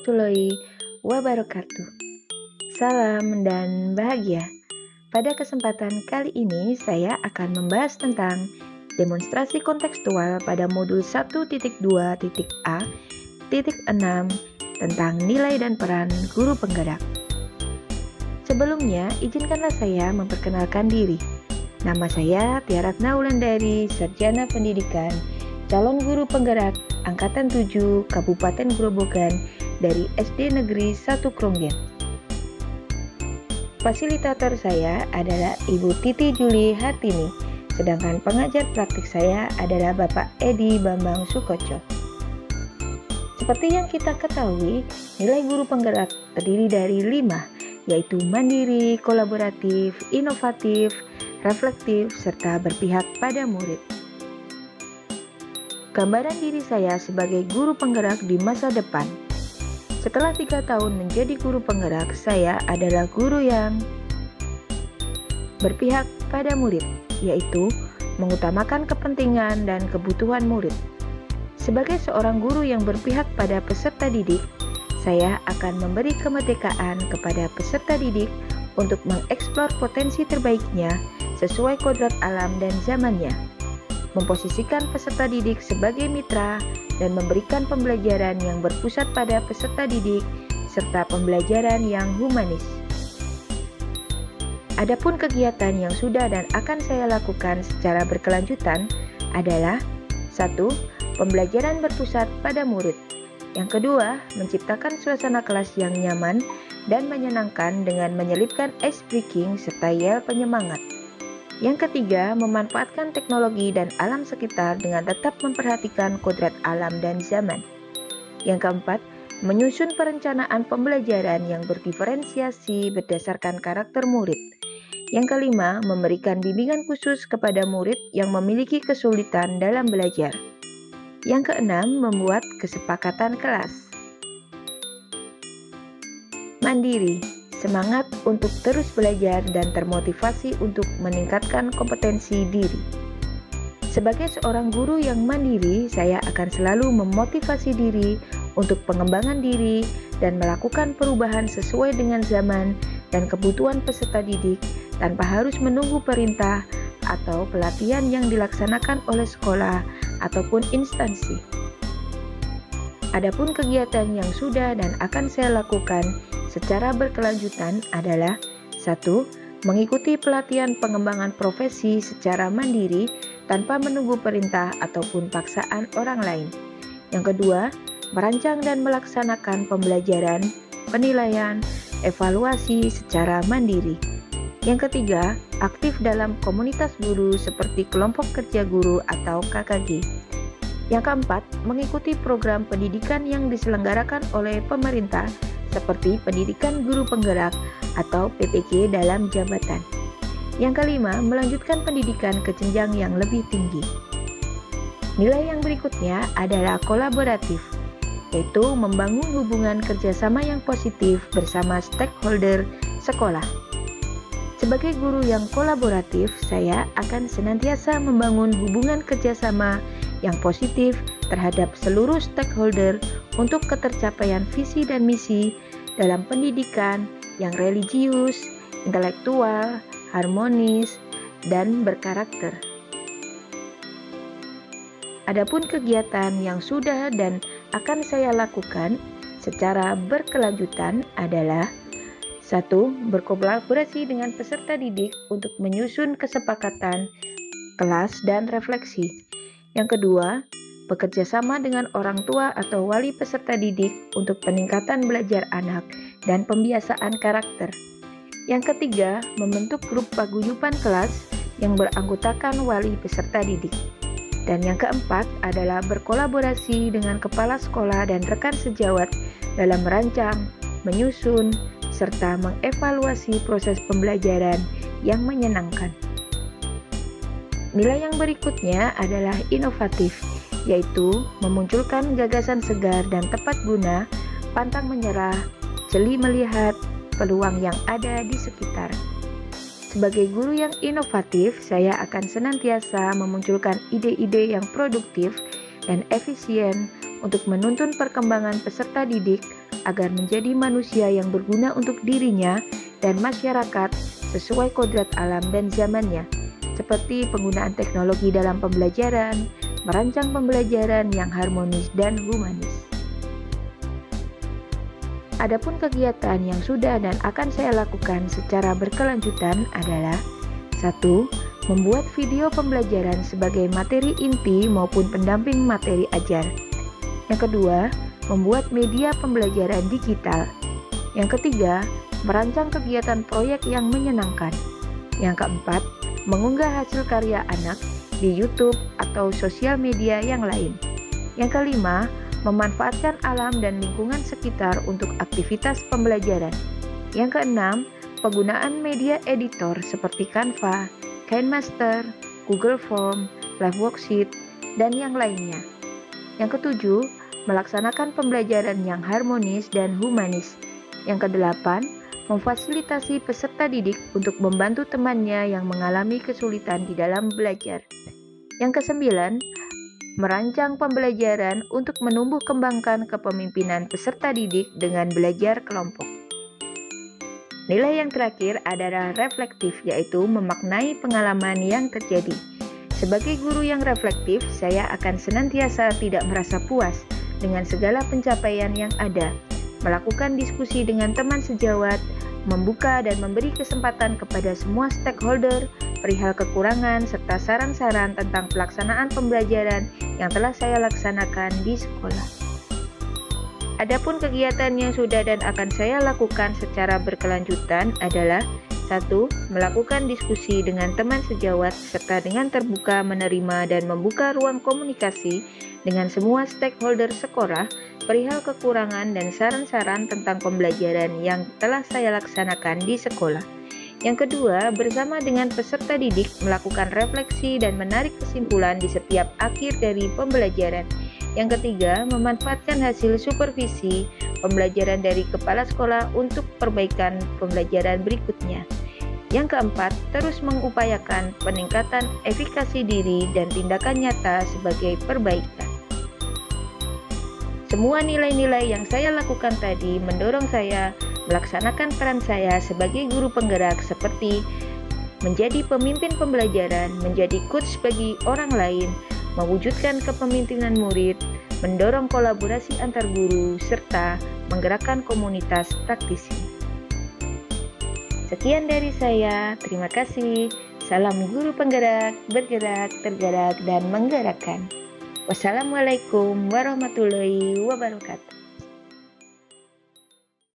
warahmatullahi wabarakatuh. Salam dan bahagia. Pada kesempatan kali ini saya akan membahas tentang demonstrasi kontekstual pada modul 1.2.a.6 tentang nilai dan peran guru penggerak. Sebelumnya, izinkanlah saya memperkenalkan diri. Nama saya Tiara Wulandari, Sarjana Pendidikan, calon guru penggerak Angkatan 7 Kabupaten Grobogan dari SD Negeri 1 Kronggen. Fasilitator saya adalah Ibu Titi Juli Hartini, sedangkan pengajar praktik saya adalah Bapak Edi Bambang Sukoco. Seperti yang kita ketahui, nilai guru penggerak terdiri dari 5, yaitu mandiri, kolaboratif, inovatif, reflektif, serta berpihak pada murid. Gambaran diri saya sebagai guru penggerak di masa depan. Setelah 3 tahun menjadi guru penggerak, saya adalah guru yang berpihak pada murid, yaitu mengutamakan kepentingan dan kebutuhan murid. Sebagai seorang guru yang berpihak pada peserta didik, saya akan memberi kemerdekaan kepada peserta didik untuk mengeksplor potensi terbaiknya sesuai kodrat alam dan zamannya, memposisikan peserta didik sebagai mitra, dan memberikan pembelajaran yang berpusat pada peserta didik serta pembelajaran yang humanis. Adapun kegiatan yang sudah dan akan saya lakukan secara berkelanjutan adalah 1. Pembelajaran berpusat pada murid. Yang kedua, menciptakan suasana kelas yang nyaman dan menyenangkan dengan menyelipkan ice breaking serta yel penyemangat. Yang ketiga, memanfaatkan teknologi dan alam sekitar dengan tetap memperhatikan kodrat alam dan zaman. Yang keempat, menyusun perencanaan pembelajaran yang berdiferensiasi berdasarkan karakter murid. Yang kelima, memberikan bimbingan khusus kepada murid yang memiliki kesulitan dalam belajar. Yang keenam, membuat kesepakatan kelas. Mandiri, semangat untuk terus belajar dan termotivasi untuk meningkatkan kompetensi diri. Sebagai seorang guru yang mandiri, saya akan selalu memotivasi diri untuk pengembangan diri dan melakukan perubahan sesuai dengan zaman dan kebutuhan peserta didik tanpa harus menunggu perintah atau pelatihan yang dilaksanakan oleh sekolah ataupun instansi. Adapun kegiatan yang sudah dan akan saya lakukan secara berkelanjutan adalah 1. Mengikuti pelatihan pengembangan profesi secara mandiri tanpa menunggu perintah ataupun paksaan orang lain. Yang kedua, merancang dan melaksanakan pembelajaran, penilaian, evaluasi secara mandiri. Yang ketiga, aktif dalam komunitas guru seperti kelompok kerja guru atau KKG. Yang keempat, mengikuti program pendidikan yang diselenggarakan oleh pemerintah seperti pendidikan guru penggerak atau PPG dalam jabatan. Yang kelima, melanjutkan pendidikan ke jenjang yang lebih tinggi. Nilai yang berikutnya adalah kolaboratif, yaitu membangun hubungan kerjasama yang positif bersama stakeholder sekolah. Sebagai guru yang kolaboratif, saya akan senantiasa membangun hubungan kerjasama yang positif terhadap seluruh stakeholder untuk ketercapaian visi dan misi dalam pendidikan yang religius, intelektual, harmonis, dan berkarakter. Adapun kegiatan yang sudah dan akan saya lakukan secara berkelanjutan adalah 1. Berkolaborasi dengan peserta didik untuk menyusun kesepakatan kelas dan refleksi. Yang kedua, bekerja sama dengan orang tua atau wali peserta didik untuk peningkatan belajar anak dan pembiasaan karakter. Yang ketiga, membentuk grup paguyuban kelas yang beranggotakan wali peserta didik. Dan yang keempat adalah berkolaborasi dengan kepala sekolah dan rekan sejawat dalam merancang, menyusun, serta mengevaluasi proses pembelajaran yang menyenangkan. Nilai yang berikutnya adalah inovatif, yaitu memunculkan gagasan segar dan tepat guna, pantang menyerah, jeli melihat peluang yang ada di sekitar. Sebagai guru yang inovatif, saya akan senantiasa memunculkan ide-ide yang produktif dan efisien untuk menuntun perkembangan peserta didik agar menjadi manusia yang berguna untuk dirinya dan masyarakat sesuai kodrat alam dan zamannya, seperti penggunaan teknologi dalam pembelajaran, merancang pembelajaran yang harmonis dan humanis. Adapun kegiatan yang sudah dan akan saya lakukan secara berkelanjutan adalah 1. Membuat video pembelajaran sebagai materi inti maupun pendamping materi ajar. Yang kedua, membuat media pembelajaran digital. Yang ketiga, merancang kegiatan proyek yang menyenangkan. Yang keempat, mengunggah hasil karya anak di YouTube atau sosial media yang lain. Yang kelima, memanfaatkan alam dan lingkungan sekitar untuk aktivitas pembelajaran. Yang keenam, penggunaan media editor seperti Canva, KineMaster, Google Form, Live Worksheet, dan yang lainnya. Yang ketujuh, melaksanakan pembelajaran yang harmonis dan humanis. Yang kedelapan, memfasilitasi peserta didik untuk membantu temannya yang mengalami kesulitan di dalam belajar. Yang kesembilan, merancang pembelajaran untuk menumbuh kembangkan kepemimpinan peserta didik dengan belajar kelompok. Nilai yang terakhir adalah reflektif, yaitu memaknai pengalaman yang terjadi. Sebagai guru yang reflektif, saya akan senantiasa tidak merasa puas dengan segala pencapaian yang ada, melakukan diskusi dengan teman sejawat, membuka dan memberi kesempatan kepada semua stakeholder perihal kekurangan serta saran-saran tentang pelaksanaan pembelajaran yang telah saya laksanakan di sekolah. Adapun kegiatan yang sudah dan akan saya lakukan secara berkelanjutan adalah 1. Melakukan diskusi dengan teman sejawat serta dengan terbuka menerima dan membuka ruang komunikasi dengan semua stakeholder sekolah perihal kekurangan dan saran-saran tentang pembelajaran yang telah saya laksanakan di sekolah. Yang kedua, bersama dengan peserta didik melakukan refleksi dan menarik kesimpulan di setiap akhir dari pembelajaran. Yang ketiga, memanfaatkan hasil supervisi pembelajaran dari kepala sekolah untuk perbaikan pembelajaran berikutnya. Yang keempat, terus mengupayakan peningkatan efikasi diri dan tindakan nyata sebagai perbaikan. Semua nilai-nilai yang saya lakukan tadi mendorong saya melaksanakan peran saya sebagai guru penggerak seperti menjadi pemimpin pembelajaran, menjadi coach bagi orang lain, mewujudkan kepemimpinan murid, mendorong kolaborasi antar guru, serta menggerakkan komunitas praktisi. Sekian dari saya, terima kasih. Salam guru penggerak, bergerak, tergerak, dan menggerakkan. Wassalamualaikum warahmatullahi wabarakatuh.